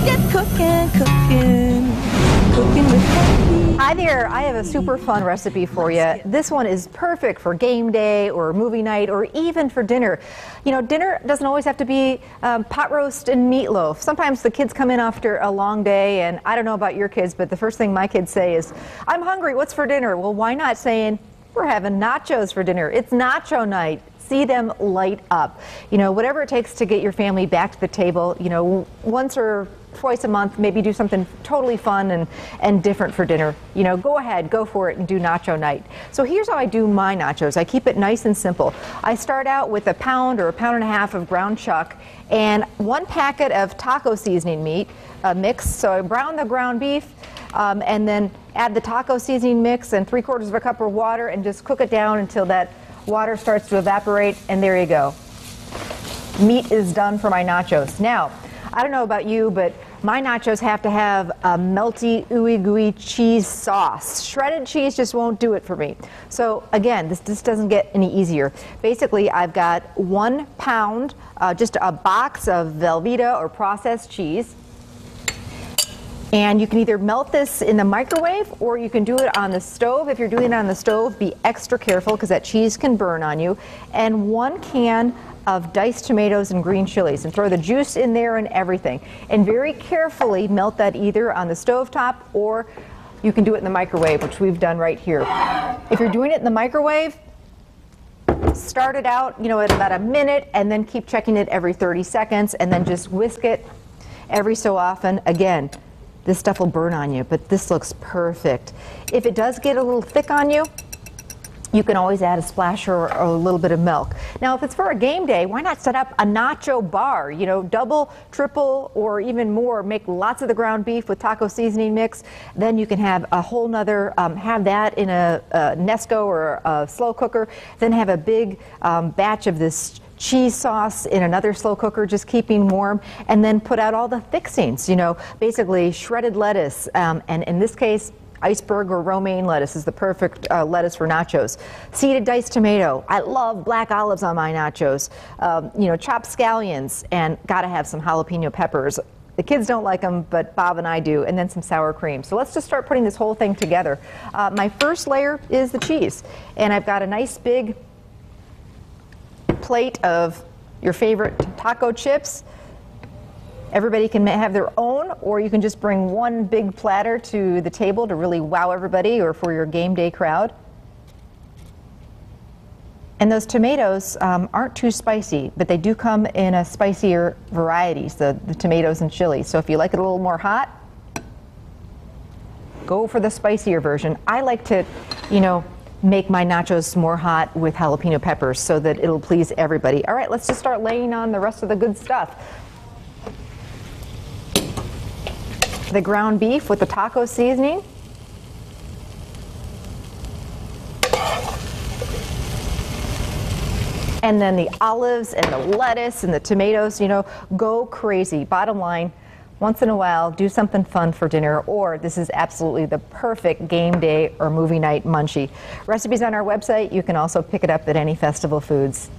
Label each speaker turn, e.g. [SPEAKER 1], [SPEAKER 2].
[SPEAKER 1] get cooking, cooking with Kathy.
[SPEAKER 2] Hi there, I have a super fun recipe for you. This one is perfect for game day or movie night or even for dinner. You know, dinner doesn't always have to be pot roast and meatloaf. Sometimes the kids come in after a long day, and I don't know about your kids, but the first thing my kids say is, "I'm hungry, what's for dinner?" Well, why not saying, "We're having nachos for dinner. It's nacho night." See them light up. You know, whatever it takes to get your family back to the table, you know, once or twice a month, maybe do something totally fun and different for dinner. You know, go ahead, go for it and do nacho night. So here's how I do my nachos. I keep it nice and simple. I start out with a pound or a pound and a half of ground chuck and 1 packet of taco seasoning meat mix. So I brown the ground beef and then add the taco seasoning mix and 3/4 of a cup of water and just cook it down until that water starts to evaporate, and there you go. Meat is done for my nachos. Now, I don't know about you, but my nachos have to have a melty, ooey gooey cheese sauce. Shredded cheese just won't do it for me. So again, this doesn't get any easier. Basically, I've got 1 pound, just a box of Velveeta or processed cheese. And you can either melt this in the microwave or you can do it on the stove. If you're doing it on the stove, be extra careful because that cheese can burn on you. And 1 can of diced tomatoes and green chilies, and throw the juice in there and everything. And very carefully melt that either on the stove top or you can do it in the microwave, which we've done right here. If you're doing it in the microwave, start it out, you know, at about a minute and then keep checking it every 30 seconds and then just whisk it every so often. Again, this stuff will burn on you, but this looks perfect. If it does get a little thick on you, you can always add a splash or a little bit of milk. Now, if it's for a game day, why not set up a nacho bar? You know, double, triple, or even more. Make lots of the ground beef with taco seasoning mix. Then you can have a whole nother, have that in a Nesco or a slow cooker. Then have a big batch of this cheese sauce in another slow cooker, just keeping warm, and then put out all the fixings, you know, basically shredded lettuce, and in this case, iceberg or romaine lettuce is the perfect lettuce for nachos. Seeded diced tomato. I love black olives on my nachos. You know, chopped scallions, and gotta have some jalapeno peppers. The kids don't like them, but Bob and I do, and then some sour cream. So let's just start putting this whole thing together. My first layer is the cheese, and I've got a nice big plate of your favorite taco chips. Everybody can have their own, or you can just bring 1 big platter to the table to really wow everybody or for your game day crowd. And those tomatoes aren't too spicy, but they do come in a spicier varieties, the tomatoes and chili. So if you like it a little more hot, go for the spicier version. I like to, you know, make my nachos more hot with jalapeno peppers so that it'll please everybody. All right, let's just start laying on the rest of the good stuff. The ground beef with the taco seasoning. And then the olives and the lettuce and the tomatoes, you know, go crazy. Bottom line, once in a while, do something fun for dinner, or this is absolutely the perfect game day or movie night munchie. Recipes on our website. You can also pick it up at any Festival Foods.